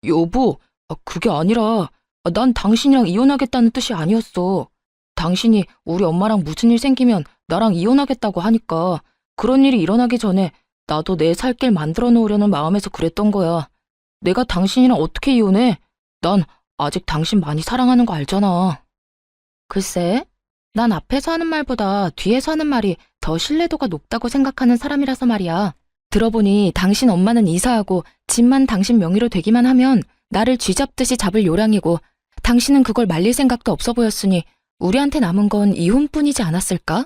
여보, 그게 아니라 난 당신이랑 이혼하겠다는 뜻이 아니었어. 당신이 우리 엄마랑 무슨 일 생기면 나랑 이혼하겠다고 하니까 그런 일이 일어나기 전에 나도 내 살 길 만들어 놓으려는 마음에서 그랬던 거야. 내가 당신이랑 어떻게 이혼해? 난 아직 당신 많이 사랑하는 거 알잖아. 글쎄, 난 앞에서 하는 말보다 뒤에서 하는 말이 더 신뢰도가 높다고 생각하는 사람이라서 말이야. 들어보니 당신 엄마는 이사하고 집만 당신 명의로 되기만 하면 나를 쥐잡듯이 잡을 요량이고 당신은 그걸 말릴 생각도 없어 보였으니 우리한테 남은 건 이혼뿐이지 않았을까?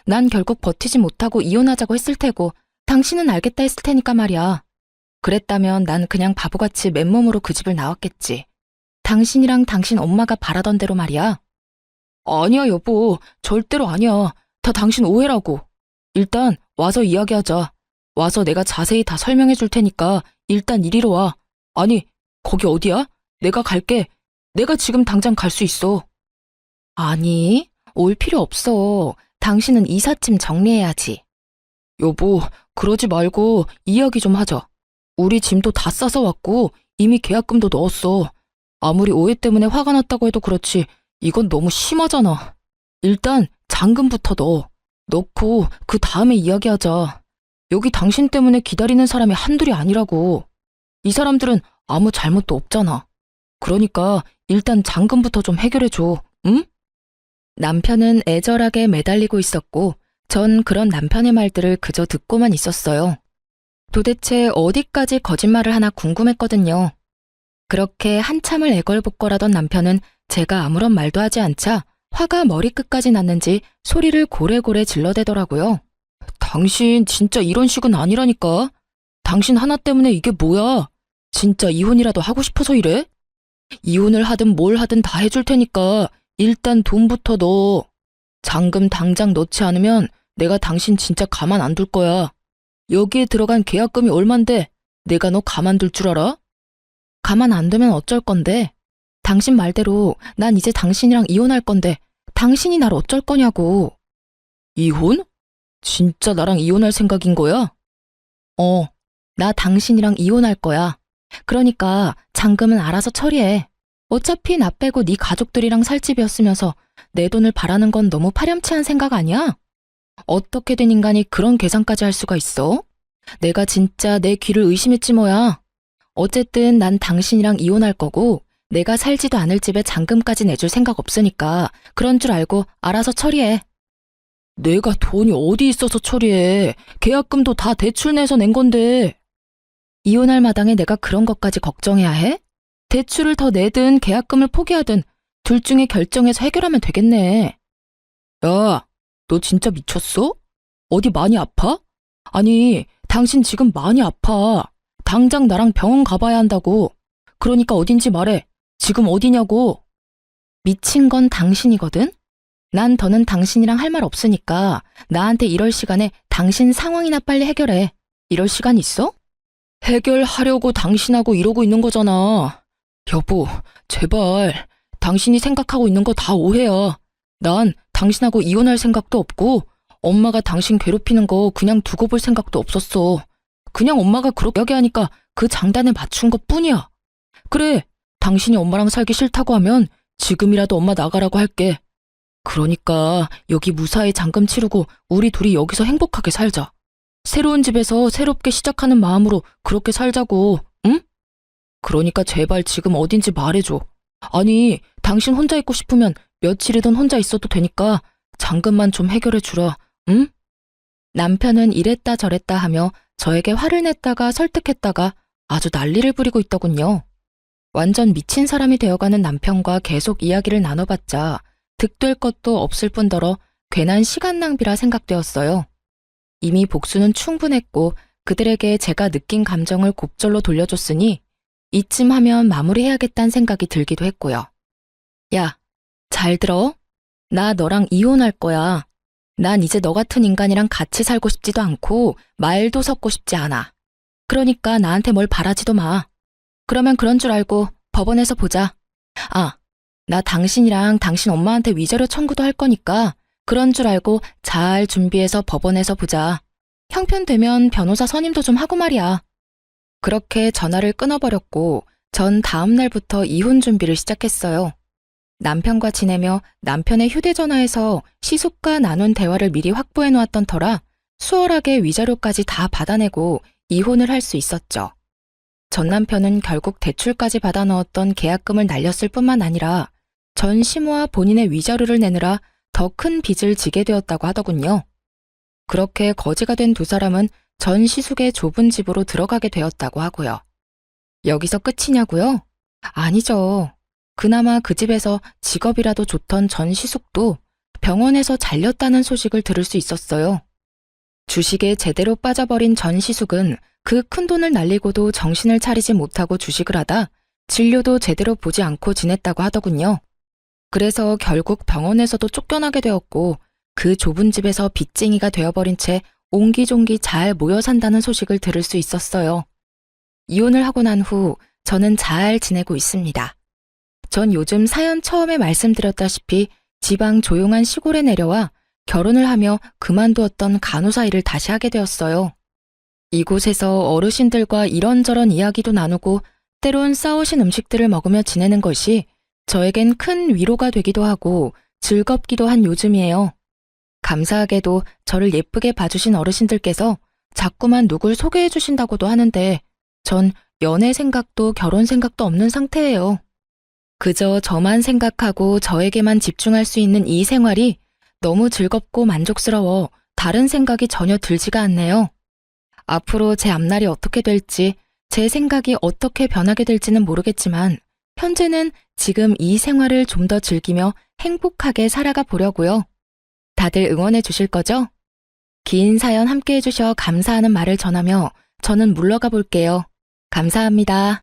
난 결국 버티지 못하고 이혼하자고 했을 테고 당신은 알겠다 했을 테니까 말이야. 그랬다면 난 그냥 바보같이 맨몸으로 그 집을 나왔겠지. 당신이랑 당신 엄마가 바라던 대로 말이야. 아니야 여보, 절대로 아니야. 다 당신 오해라고. 일단 와서 이야기하자. 와서 내가 자세히 다 설명해 줄 테니까 일단 이리로 와. 아니, 거기 어디야? 내가 갈게. 내가 지금 당장 갈 수 있어. 아니, 올 필요 없어. 당신은 이삿짐 정리해야지. 여보, 그러지 말고 이야기 좀 하자. 우리 짐도 다 싸서 왔고 이미 계약금도 넣었어. 아무리 오해 때문에 화가 났다고 해도 그렇지 이건 너무 심하잖아. 일단 잔금부터 넣고 그 다음에 이야기하자. 여기 당신 때문에 기다리는 사람이 한둘이 아니라고. 이 사람들은 아무 잘못도 없잖아. 그러니까 일단 잔금부터 좀 해결해줘, 응? 남편은 애절하게 매달리고 있었고, 전 그런 남편의 말들을 그저 듣고만 있었어요. 도대체 어디까지 거짓말을 하나 궁금했거든요. 그렇게 한참을 애걸복걸하던 남편은 제가 아무런 말도 하지 않자 화가 머리끝까지 났는지 소리를 고래고래 질러대더라고요. 당신 진짜 이런 식은 아니라니까. 당신 하나 때문에 이게 뭐야? 진짜 이혼이라도 하고 싶어서 이래? 이혼을 하든 뭘 하든 다 해줄 테니까 일단 돈부터 넣어. 잔금 당장 넣지 않으면 내가 당신 진짜 가만 안 둘 거야. 여기에 들어간 계약금이 얼만데 내가 너 가만둘 줄 알아? 가만 안 두면 어쩔 건데? 당신 말대로 난 이제 당신이랑 이혼할 건데 당신이 날 어쩔 거냐고. 이혼? 진짜 나랑 이혼할 생각인 거야? 나 당신이랑 이혼할 거야. 그러니까 잔금은 알아서 처리해. 어차피 나 빼고 네 가족들이랑 살 집이었으면서 내 돈을 바라는 건 너무 파렴치한 생각 아니야? 어떻게 된 인간이 그런 계산까지 할 수가 있어? 내가 진짜 내 귀를 의심했지 뭐야. 어쨌든 난 당신이랑 이혼할 거고 내가 살지도 않을 집에 잔금까지 내줄 생각 없으니까 그런 줄 알고 알아서 처리해. 내가 돈이 어디 있어서 처리해. 계약금도 다 대출 내서 낸 건데. 이혼할 마당에 내가 그런 것까지 걱정해야 해? 대출을 더 내든 계약금을 포기하든 둘 중에 결정해서 해결하면 되겠네. 야, 너 진짜 미쳤어? 어디 많이 아파? 아니, 당신 지금 많이 아파. 당장 나랑 병원 가봐야 한다고. 그러니까 어딘지 말해. 지금 어디냐고. 미친 건 당신이거든? 난 더는 당신이랑 할 말 없으니까 나한테 이럴 시간에 당신 상황이나 빨리 해결해. 이럴 시간 있어? 해결하려고 당신하고 이러고 있는 거잖아. 여보, 제발. 당신이 생각하고 있는 거 다 오해야. 난 당신하고 이혼할 생각도 없고 엄마가 당신 괴롭히는 거 그냥 두고 볼 생각도 없었어. 그냥 엄마가 그렇게 이야기하니까 그 장단에 맞춘 것 뿐이야. 그래, 당신이 엄마랑 살기 싫다고 하면 지금이라도 엄마 나가라고 할게. 그러니까 여기 무사히 잔금 치르고 우리 둘이 여기서 행복하게 살자. 새로운 집에서 새롭게 시작하는 마음으로 그렇게 살자고, 응? 그러니까 제발 지금 어딘지 말해줘. 아니, 당신 혼자 있고 싶으면 며칠이든 혼자 있어도 되니까 잔금만 좀 해결해 주라, 응? 남편은 이랬다 저랬다 하며 저에게 화를 냈다가 설득했다가 아주 난리를 부리고 있더군요. 완전 미친 사람이 되어가는 남편과 계속 이야기를 나눠봤자 득될 것도 없을 뿐더러 괜한 시간 낭비라 생각되었어요. 이미 복수는 충분했고 그들에게 제가 느낀 감정을 곱절로 돌려줬으니 이쯤 하면 마무리해야겠다는 생각이 들기도 했고요. 야, 잘 들어? 나 너랑 이혼할 거야. 난 이제 너 같은 인간이랑 같이 살고 싶지도 않고 말도 섞고 싶지 않아. 그러니까 나한테 뭘 바라지도 마. 그러면 그런 줄 알고 법원에서 보자. 아, 나 당신이랑 당신 엄마한테 위자료 청구도 할 거니까 그런 줄 알고 잘 준비해서 법원에서 보자. 형편되면 변호사 선임도 좀 하고 말이야. 그렇게 전화를 끊어버렸고 전 다음 날부터 이혼 준비를 시작했어요. 남편과 지내며 남편의 휴대전화에서 시숙과 나눈 대화를 미리 확보해 놓았던 터라 수월하게 위자료까지 다 받아내고 이혼을 할 수 있었죠. 전 남편은 결국 대출까지 받아 넣었던 계약금을 날렸을 뿐만 아니라 전 시모와 본인의 위자료를 내느라 더 큰 빚을 지게 되었다고 하더군요. 그렇게 거지가 된 두 사람은 전 시숙의 좁은 집으로 들어가게 되었다고 하고요. 여기서 끝이냐고요? 아니죠. 그나마 그 집에서 직업이라도 좋던 전 시숙도 병원에서 잘렸다는 소식을 들을 수 있었어요. 주식에 제대로 빠져버린 전 시숙은 그 큰돈을 날리고도 정신을 차리지 못하고 주식을 하다 진료도 제대로 보지 않고 지냈다고 하더군요. 그래서 결국 병원에서도 쫓겨나게 되었고 그 좁은 집에서 빚쟁이가 되어버린 채 옹기종기 잘 모여 산다는 소식을 들을 수 있었어요. 이혼을 하고 난 후 저는 잘 지내고 있습니다. 전 요즘 사연 처음에 말씀드렸다시피 지방 조용한 시골에 내려와 결혼을 하며 그만두었던 간호사 일을 다시 하게 되었어요. 이곳에서 어르신들과 이런저런 이야기도 나누고 때론 싸우신 음식들을 먹으며 지내는 것이 저에겐 큰 위로가 되기도 하고 즐겁기도 한 요즘이에요. 감사하게도 저를 예쁘게 봐주신 어르신들께서 자꾸만 누굴 소개해 주신다고도 하는데 전 연애 생각도 결혼 생각도 없는 상태예요. 그저 저만 생각하고 저에게만 집중할 수 있는 이 생활이 너무 즐겁고 만족스러워 다른 생각이 전혀 들지가 않네요. 앞으로 제 앞날이 어떻게 될지, 제 생각이 어떻게 변하게 될지는 모르겠지만 현재는 지금 이 생활을 좀 더 즐기며 행복하게 살아가 보려고요. 다들 응원해 주실 거죠? 긴 사연 함께 해주셔 감사하는 말을 전하며 저는 물러가 볼게요. 감사합니다.